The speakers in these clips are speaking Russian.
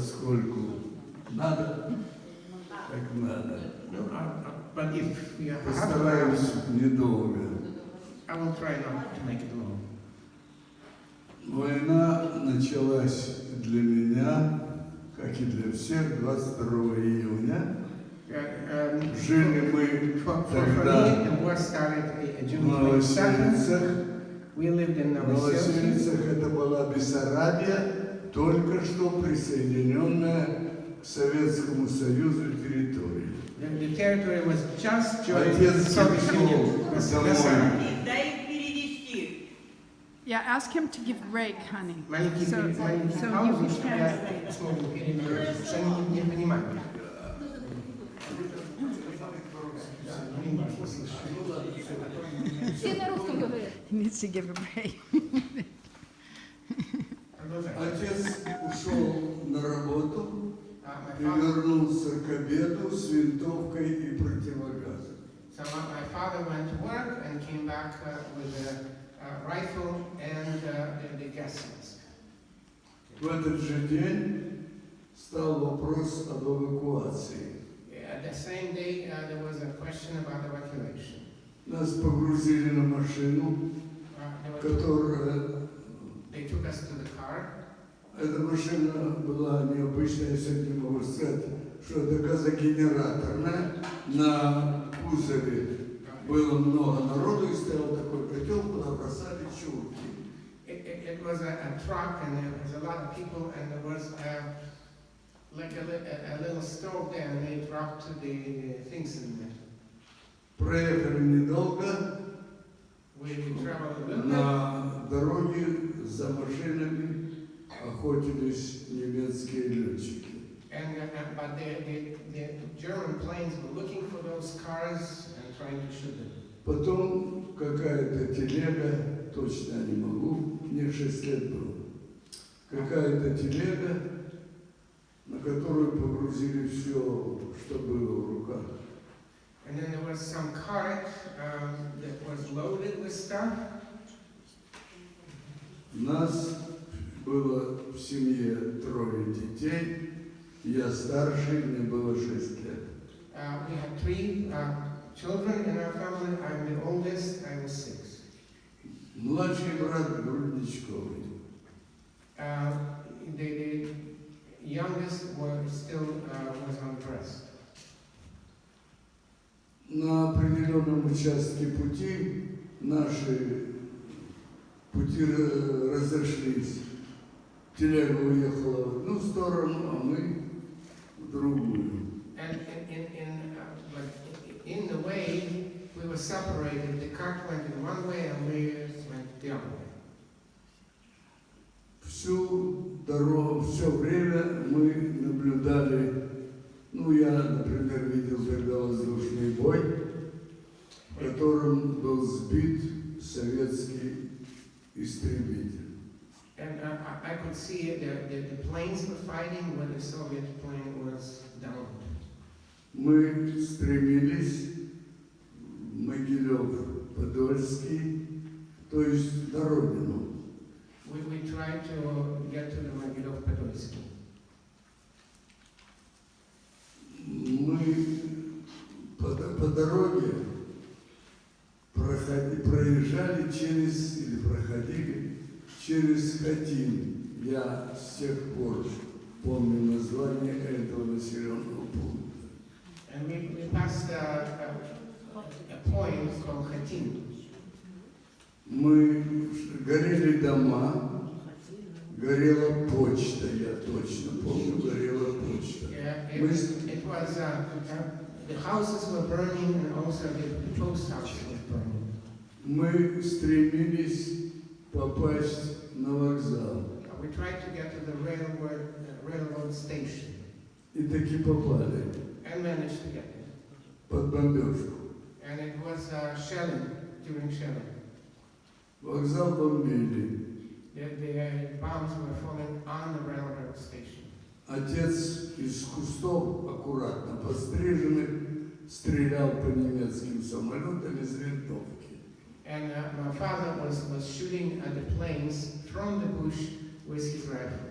поскольку надо, так надо. No, but if we have to, Постараюсь недолго. I will try not to make it long. Война началась для меня, как и для всех, 22 июня. Жили мы For тогда me, the war started в June 22nd. Новоселицах. We lived in В Novoselice. Новоселицах это была Бессарабия, только что присоединенная к Советскому Союзу территория. The territory was just joined the Отец Soviet Union. пришел That's домой. right. Дай перевести. Yeah, ask him to give break, honey. Маленький So паузу, you чтобы can я translate. смог перевести, потому что они не понимают. Все на русском говорят. He needs to give a break. Отец ушел на работу и My father, вернулся к обеду с винтовкой и противогазом. so my father went to work and came back with a rifle and the gas mask. В этот же день стал вопрос об эвакуации. At the same day, there was a question about evacuation. Нас погрузили на машину, которая... They took us to the car. Эта машина была необычная, я сегодня могу сказать, что это газогенераторная. На кузове было много народу и стоял такой котел, куда бросали чурки. It was a truck and there was a lot of people and there was like a little stove there and they dropped the things in there. Проехали недолго, We traveled a little bit. на дороге за машинами охотились немецкие летчики. But the German planes were looking for those cars and trying to shoot them. Потом какая-то телега, точно не могу, мне 6 лет было, какая-то телега, на которую погрузили все, что было в руках. And then there was some cart that was loaded with stuff. Нас было в семье 3 детей, я старший, мне было 6 лет. We had 3 children in our family. I'm the oldest. I was 6. Младший брат грудничковый. The youngest was still was on breast. На определенном участке пути наши пути разошлись. Телега уехала в одну сторону, а мы в другую. And in the way, we were separated. The cart went in one way and we went the other way. Всю дорогу, все время мы наблюдали, я, например, видел тогда воздушный бой, в котором был сбит советский истребитель. And I could see the planes were fighting when the Soviet plane was down. Мы стремились в Могилев-Подольский, то есть на родину. We tried to get to the Mogilov-Podolsky. Мы по дороге проезжали проходили через Хатин. Я с тех пор помню название этого населенного пункта. And we passed a point called Khatin. Мы горели дома, горела почта, я точно помню, горела почта. It was the houses were burning and also the post house was burning. Мы стремились попасть на вокзал. We tried to get to the railroad station И таки попали and managed to get there. под бомбежку. And it was shelling, during shelling. Вокзал бомбили. The bombs were falling on the railroad station. Отец из кустов, аккуратно постриженных, стрелял по немецким самолетам из винтовки. And my father was shooting at the planes from the bush with his rifle.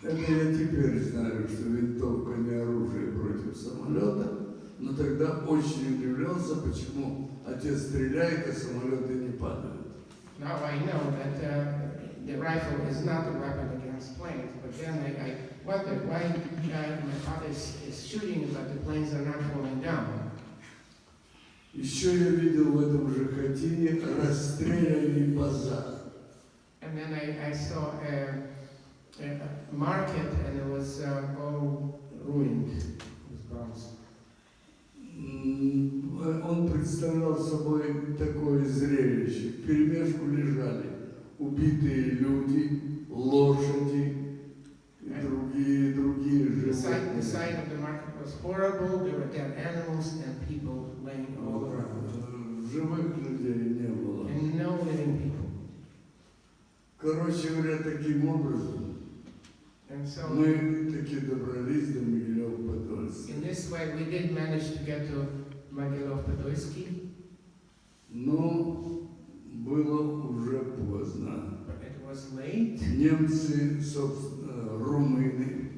Это я теперь знаю, что винтовка не оружие против самолета, но тогда очень удивлялся, почему отец стреляет, а самолеты не падают. Now I know that the rifle is not a weapon against planes, but then I wondered why my father is shooting, but the planes are not falling down. Еще я видел в этом же хатине расстрелянный базар. And then I saw a market, and it was all ruined. It was bronze. Он представлял собой такое зрелище. Вперемешку лежали убитые люди, лошади и другие The животные. side of the market was horrible. There were dead animals and people laying all around. Живых людей не было. And no living people. Короче говоря, таким образом And so мы таки добрались до Могилев-Подольска. in this way we did manage to get to Могилев-Подольский, Но было уже поздно. but it was late. Немцы, собственно, румыны,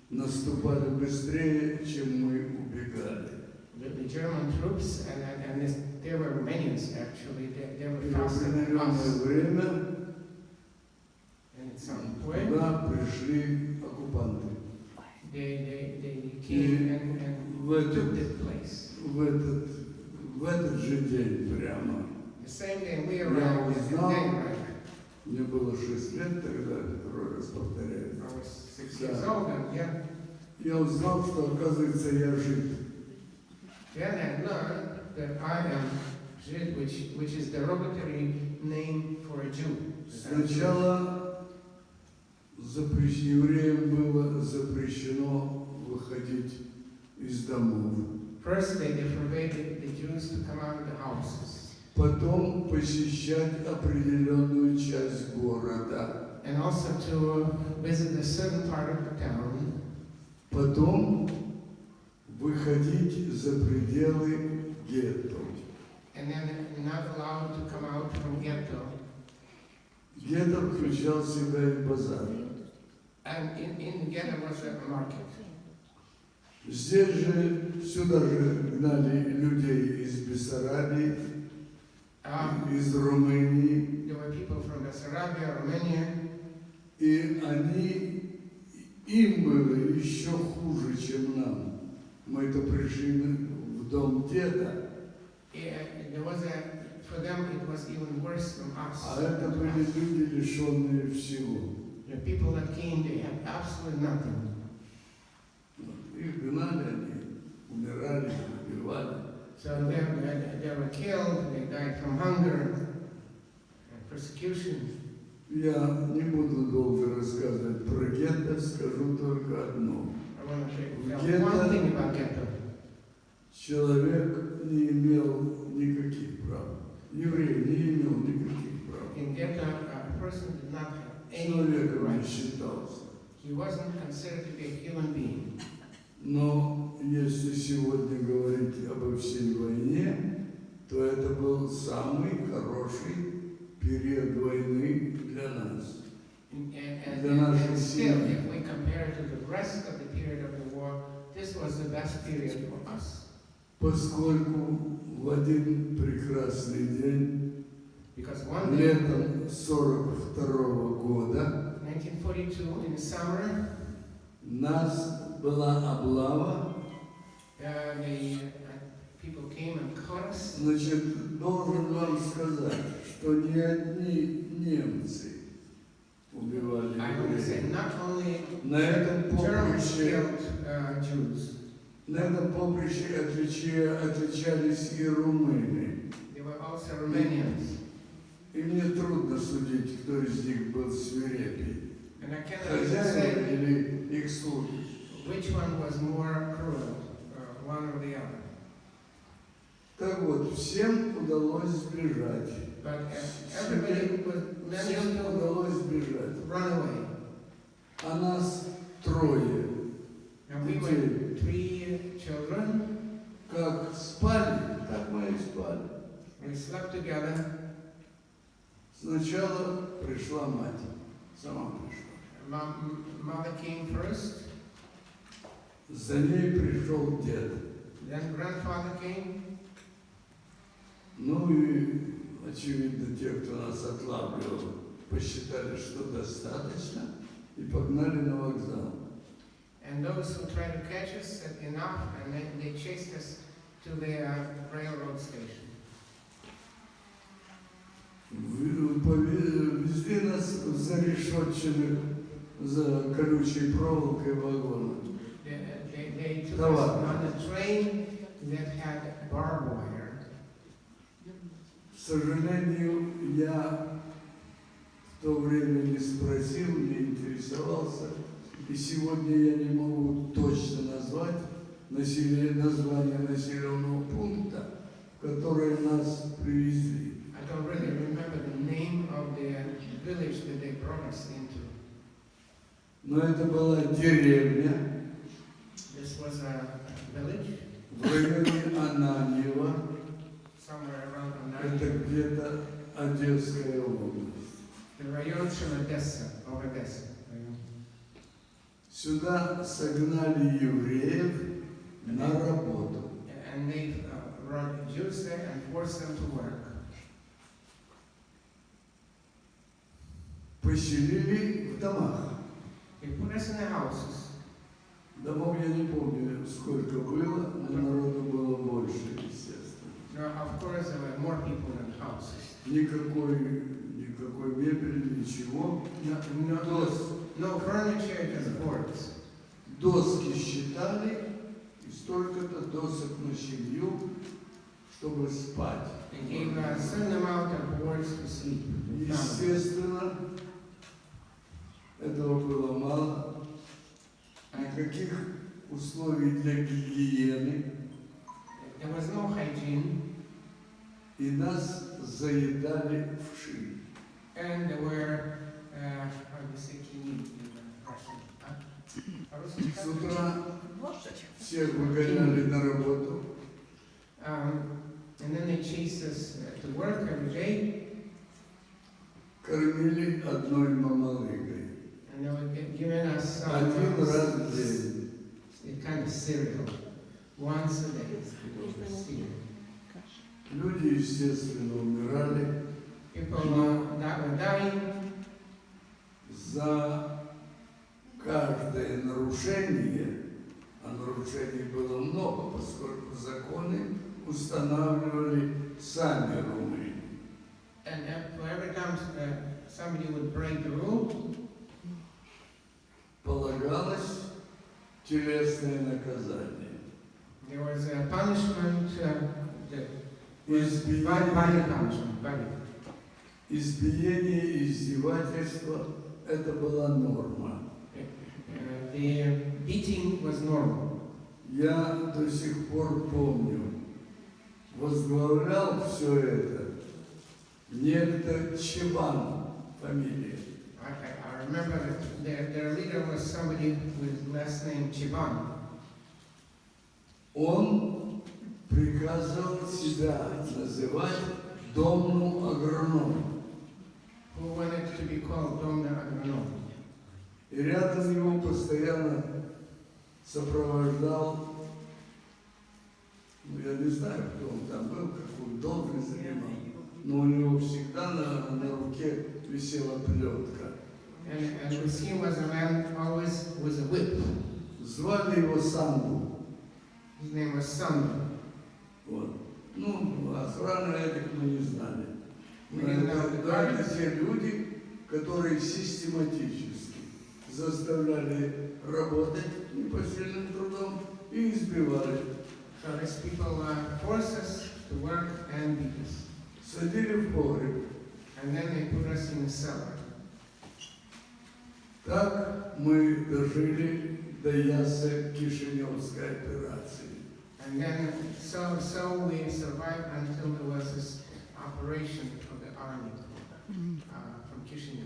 наступали быстрее, чем мы убегали. The German troops, and there were Romanians actually, they were И в faster than определенное us. время And at some point, туда пришли оккупанты. they came and В took этот, this place. в этот же день прямо, The same day we Я arrived, and узнал. they arrived. мне было 6 лет тогда, второй раз повторяю, I was 6 years old, and yeah, я узнал, что, оказывается, я жид. then I learned that I am Žid, which is derogatory name for a Jew. Сначала евреям было запрещено выходить из домов. First, they forbade the Jews to come out of the houses, Потом посещать определенную часть города. and also to visit a certain part of the town, Потом выходить за пределы гетто. and then not allowed to come out from ghetto. Гетто включал в себя и базар. And in the ghetto was a market. Здесь же, сюда же гнали людей из Бессарабии, из Румынии, There were people from Bessarabia, Romania, и им было еще хуже, чем нам. Мы-то пришли в дом деда, there was for them it was even worse than us. а это были люди, лишенные всего. The people that came, they had absolutely nothing. Их гнали, они умирали, убивали. So they were killed, they died from hunger and persecution. Я не буду долго рассказывать про гетто, скажу только одно. I want to tell Ghetto. one thing about ghetto. Человек не имел никаких прав. Еврей не имел никаких прав. In ghetto, a person did not have any Человеком не rights. считался. He wasn't considered to be a human being. Но если сегодня говорить обо всей войне, то это был самый хороший период войны для нас. And still, if we compare it to the rest of the period of the war, this was the best period for us. Поскольку в один прекрасный день, Because one day, летом 1942 года, 1942, in the summer, нас была облава. the people came and caught us. Значит, должен вам сказать, что не одни немцы убивали I want to say евреев. not only На этом Germans поприще, killed Jews, на этом поприще отличались и румыны. there were also Romanians. И мне трудно судить, кто из них был свирепей. And I cannot even Хозяева say или их слуги. which one was more cruel, one or the other. Так вот, всем удалось сбежать. But everybody was managed Всем to удалось сбежать. run away. А нас трое. And we were 3 children. Как спали, так мы и спали. We slept together. Сначала пришла мать. Сама пришла. Mother came first, За ней пришел дед. then grandfather came, Ну и, очевидно, те, кто нас отлавливал, посчитали, что достаточно, и погнали на вокзал. and those who tried to catch us said enough, and then they chased us to the railroad station. Везли нас в зарешетченных, за колючей проволокой вагонах. They took Давай. us on a train that had barbed wire. К сожалению, я в то время не спросил, не интересовался, и сегодня я не могу точно назвать название населенного пункта, в который нас привезли. I don't really remember the name of the village that they brought us into. Но это была деревня This was a village в районе Ананьева, somewhere around это Anand, где-то Одесская область. the rayon of Odessa, of Odessa. Сюда согнали евреев на работу. And they brought Jews there and forced them to work. Поселили в домах. They put us in the houses. Домов я не помню, сколько было, но народу было больше, естественно. Now, of course, there were more people than houses. Никакой мебели, ничего. No furniture, just boards. Доски считали, и столько-то досок на семью, чтобы спать. They gave a certain amount of boards to sleep. Естественно, этого было мало. Никаких условий для гигиены. There was no hygiene, И нас заедали вши. and there were, how do you say, kini in Russian? По-русски С как? утра всех выгоняли на работу. And then they chased us to work every day, Кормили одной мамалыгой. and they were giving us some Один раз в день. kind of cereal once a day. Cereal. Люди, естественно, умирали. People that were dying, За каждое нарушение, а нарушений было много, поскольку законы устанавливали сами румыны. and every time somebody would break the rule, Полагалось телесное наказание. there was a punishment, body Избиение, punishment, body. избиение и издевательство – это была норма. The beating was normal. Я до сих пор помню, возглавлял все это некто Чебан, фамилия. I remember that their leader was somebody with last name Chiban. Он приказывал себя называть домну агроном. Who wanted to be called Domna Agronom. И рядом его постоянно сопровождал, я не знаю, кто он там был, какую должность занимал, но у него всегда на руке висела плетка. And with him was a man always with a whip. Звали его Санду. His name was Sanda. Вот. Ну, охраны этих мы не знали. We didn't know the Это guards. те люди, которые систематически заставляли работать непосильным трудом и избивали. So these people forced us to work and beat us. Садили в погреб. And then they put us in the cellar. Так мы дожили до Ясо-Кишиневской операции. And then, so we survived until there was this operation of the army from Kishinev.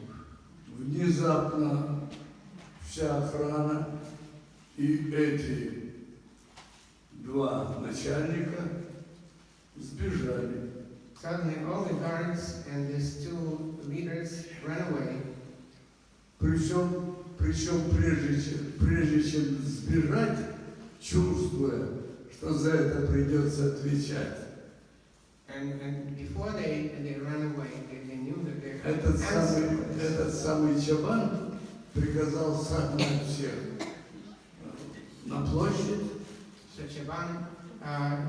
Внезапно вся охрана и эти два начальника сбежали. Suddenly, all the guards and these two leaders ran away. Причем Причем прежде чем сбежать, чувствуя, что за это придется отвечать. And before they ran away, they knew that they had Этот answer. самый Чабан приказал согнать всех на площадь, So Chaban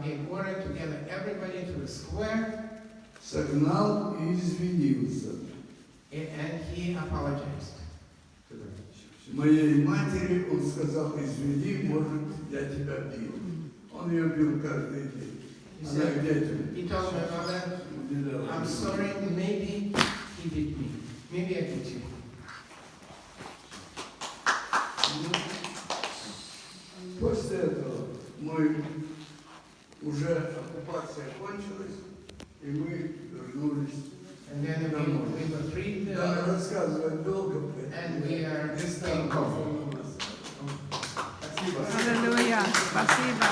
gave order to gather everybody to the square, согнал и извинился. and he apologized. Моей матери он сказал: извини, может, я тебя бил. Он ее бил каждый день. He Она к said, детям he told my mother, уделяла. I'm sorry, maybe he beat me. Maybe I beat you. После этого мы уже оккупация кончилась, и мы вернулись. And then we were freed, Да, рассказывать долго, and we are не стану. Аллилуйя. Спасибо.